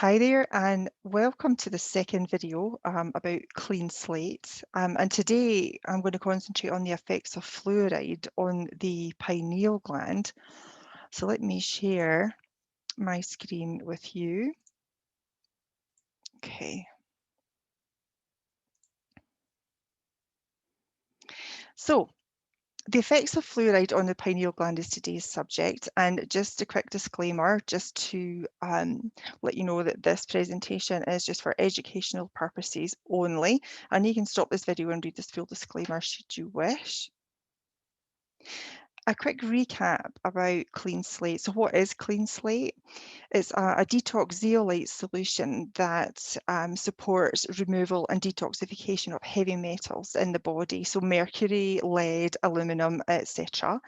Hi there, and welcome to the second video about Clean Slate. And today I'm going to concentrate on the effects of fluoride on the pineal gland. So let me share my screen with you. Okay. So the effects of fluoride on the pineal gland is today's subject, and just a quick disclaimer, just to let you know that this presentation is just for educational purposes only, and you can stop this video and read this full disclaimer should you wish. A quick recap about Clean Slate. So what is Clean Slate? It's a detox zeolite solution that supports removal and detoxification of heavy metals in the body, so mercury, lead, aluminum, etc.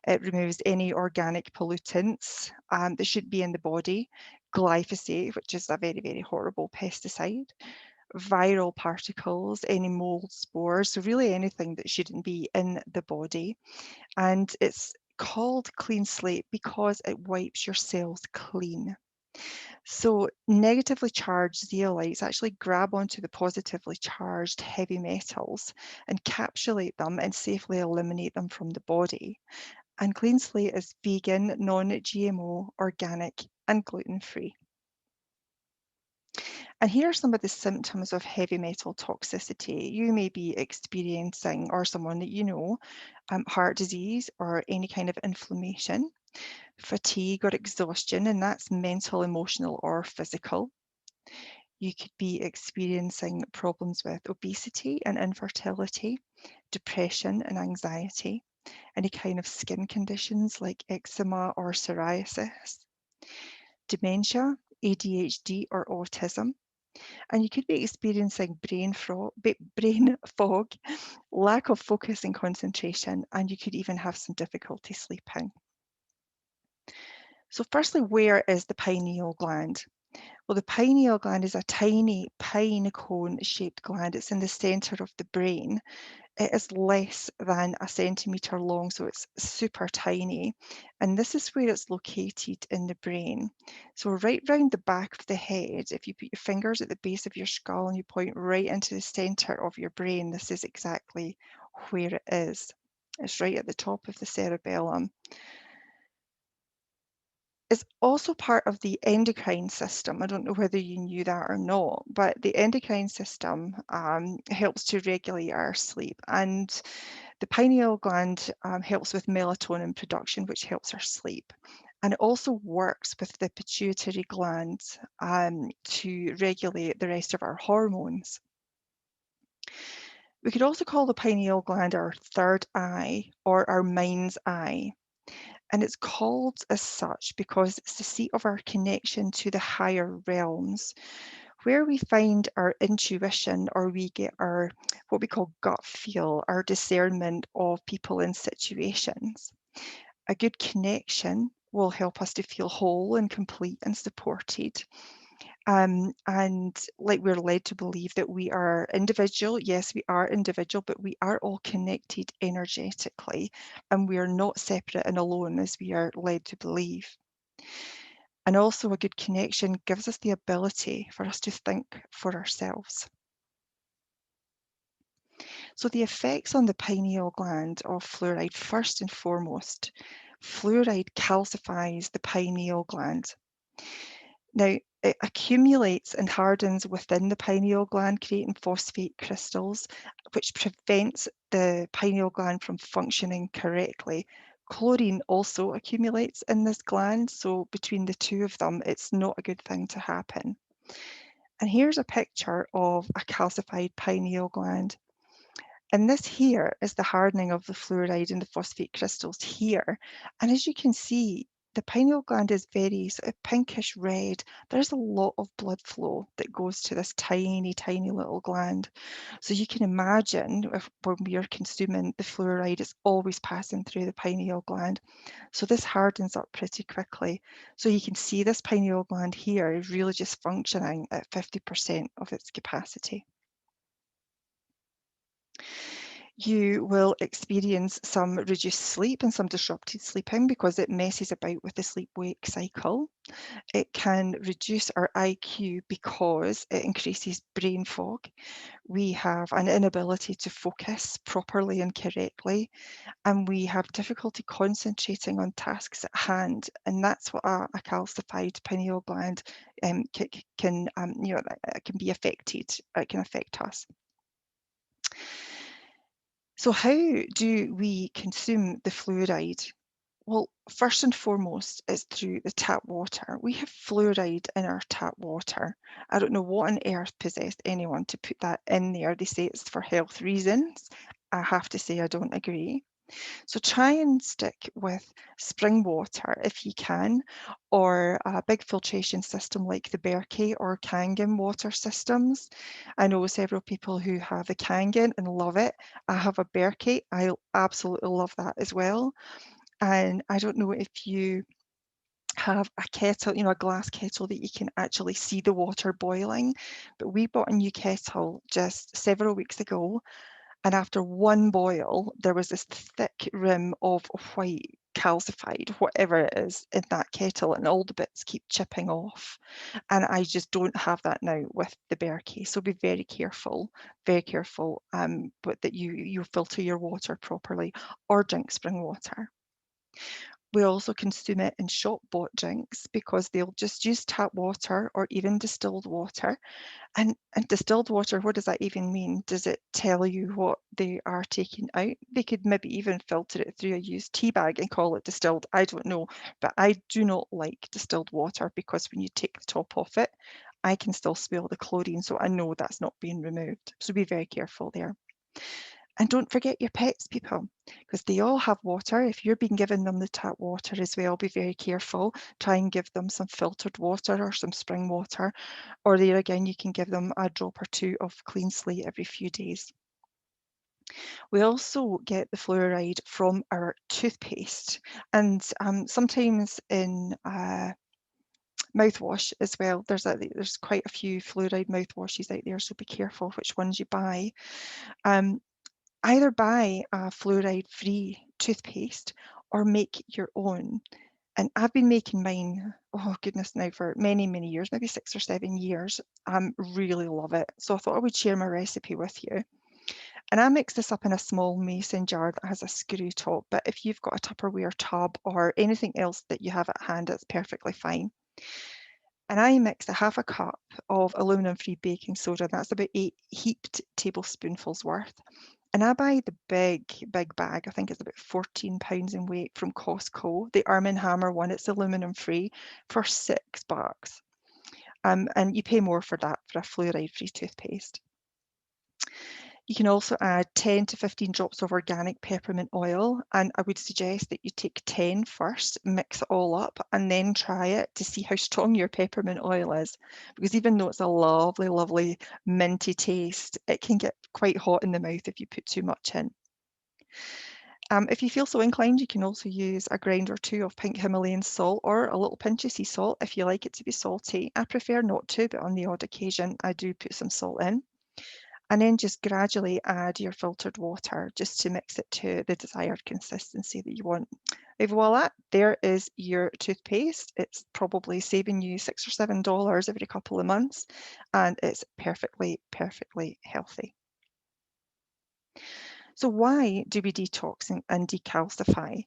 It removes any organic pollutants that should be in the body, glyphosate, which is a very, very horrible pesticide, viral particles, any mold spores, so really anything that shouldn't be in the body. And it's called Clean Slate because it wipes your cells clean. So negatively charged zeolites actually grab onto the positively charged heavy metals, encapsulate them and safely eliminate them from the body. And Clean Slate is vegan, non-GMO, organic and gluten-free. And here are some of the symptoms of heavy metal toxicity. You may be experiencing, or someone that you know, heart disease or any kind of inflammation, fatigue or exhaustion, and that's mental, emotional, or physical. You could be experiencing problems with obesity and infertility, depression and anxiety, any kind of skin conditions like eczema or psoriasis, dementia, ADHD, or autism. And you could be experiencing brain fog, lack of focus and concentration, and you could even have some difficulty sleeping. So firstly, where is the pineal gland? Well, the pineal gland is a tiny pine cone shaped gland. It's in the center of the brain. It is less than a centimetre long, so it's super tiny. And this is where it's located in the brain. So right round the back of the head, if you put your fingers at the base of your skull and you point right into the centre of your brain, this is exactly where it is. It's right at the top of the cerebellum. It's also part of the endocrine system. I don't know whether you knew that or not, but the endocrine system helps to regulate our sleep, and the pineal gland helps with melatonin production, which helps our sleep. And it also works with the pituitary gland to regulate the rest of our hormones. We could also call the pineal gland our third eye or our mind's eye. And it's called as such because it's the seat of our connection to the higher realms, where we find our intuition, or we get our what we call gut feel, our discernment of people and situations. A good connection will help us to feel whole and complete and supported. And like we're led to believe that we are individual. Yes, we are individual, but we are all connected energetically, and we are not separate and alone as we are led to believe. And also a good connection gives us the ability for us to think for ourselves. So the effects on the pineal gland of fluoride, first and foremost, fluoride calcifies the pineal gland. Now, it accumulates and hardens within the pineal gland, creating phosphate crystals, which prevents the pineal gland from functioning correctly. Chlorine also accumulates in this gland, so between the two of them, it's not a good thing to happen. And here's a picture of a calcified pineal gland. And this here is the hardening of the fluoride and the phosphate crystals here. And as you can see, the pineal gland is very sort of pinkish red. There's a lot of blood flow that goes to this tiny, tiny little gland. So you can imagine when we are consuming the fluoride, it's always passing through the pineal gland. So this hardens up pretty quickly. So you can see this pineal gland here is really just functioning at 50% of its capacity. You will experience some reduced sleep and some disrupted sleeping because it messes about with the sleep-wake cycle. It can reduce our IQ because it increases brain fog. We have an inability to focus properly and correctly, and we have difficulty concentrating on tasks at hand. And that's what a calcified pineal gland can, it can be affected. It can affect us. So how do we consume the fluoride? Well, first and foremost, it's through the tap water. We have fluoride in our tap water. I don't know what on earth possessed anyone to put that in there. They say it's for health reasons. I have to say I don't agree. So try and stick with spring water if you can, or a big filtration system like the Berkey or Kangen water systems. I know several people who have the Kangen and love it. I have a Berkey. I absolutely love that as well. And I don't know if you have a kettle, a glass kettle that you can actually see the water boiling, but we bought a new kettle just several weeks ago, and after one boil, there was this thick rim of white calcified, whatever it is, in that kettle, and all the bits keep chipping off. And I just don't have that now with the Berkey. So be very careful, but that you filter your water properly or drink spring water. We also consume it in shop-bought drinks because they'll just use tap water or even distilled water. And distilled water, what does that even mean? Does it tell you what they are taking out? They could maybe even filter it through a used tea bag and call it distilled. I don't know, but I do not like distilled water because when you take the top off it, I can still smell the chlorine, so I know that's not being removed. So be very careful there. And don't forget your pets, people, because they all have water. If you're being given them the tap water as well, be very careful. Try and give them some filtered water or some spring water. Or there again, you can give them a drop or two of Clean Slate every few days. We also get the fluoride from our toothpaste, and sometimes in mouthwash as well. There's quite a few fluoride mouthwashes out there, so be careful which ones you buy. Either buy a fluoride-free toothpaste or make your own. And I've been making mine, oh goodness, now for many, many years, maybe 6 or 7 years. Really love it. So I thought I would share my recipe with you. And I mix this up in a small mason jar that has a screw top, but if you've got a Tupperware tub or anything else that you have at hand, it's perfectly fine. And I mix a half a cup of aluminum-free baking soda. That's about 8 heaped tablespoonfuls worth. And I buy the big bag. I think it's about £14 in weight from Costco, the Arm& Hammer one. It's aluminum free for £6. And you pay more for that for a fluoride-free toothpaste. You can also add 10 to 15 drops of organic peppermint oil, and I would suggest that you take 10 first, mix it all up, and then try it to see how strong your peppermint oil is. Because even though it's a lovely, lovely minty taste, it can get quite hot in the mouth if you put too much in. If you feel so inclined, you can also use a grind or two of pink Himalayan salt or a little pinch of sea salt if you like it to be salty. I prefer not to, but on the odd occasion, I do put some salt in. And then just gradually add your filtered water just to mix it to the desired consistency that you want. Et voila, there is your toothpaste. It's probably saving you $6 or $7 every couple of months, and it's perfectly, perfectly healthy. So why do we detox and decalcify?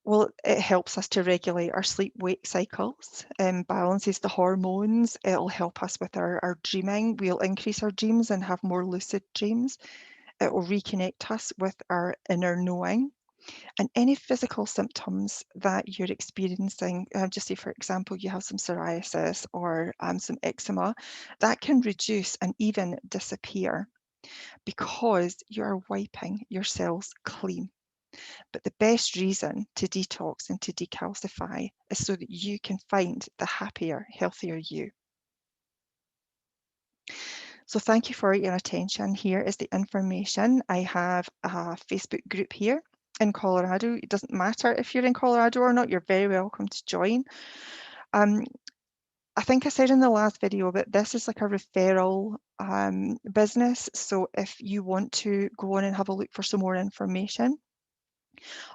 Well, it helps us to regulate our sleep-wake cycles, balances the hormones. It'll help us with our dreaming. We'll increase our dreams and have more lucid dreams. It will reconnect us with our inner knowing. And any physical symptoms that you're experiencing, just say, for example, you have some psoriasis or some eczema, that can reduce and even disappear because you're wiping your cells clean. But the best reason to detox and to decalcify is so that you can find the happier, healthier you. So thank you for your attention. Here is the information. I have a Facebook group here in Colorado. It doesn't matter if you're in Colorado or not, you're very welcome to join. I think I said in the last video, but this is like a referral business. So if you want to go on and have a look for some more information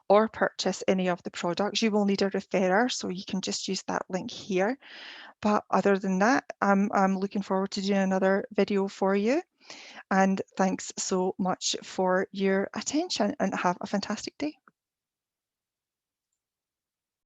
or purchase any of the products, you will need a referrer. So you can just use that link here. But other than that, I'm looking forward to doing another video for you. And thanks so much for your attention, and have a fantastic day.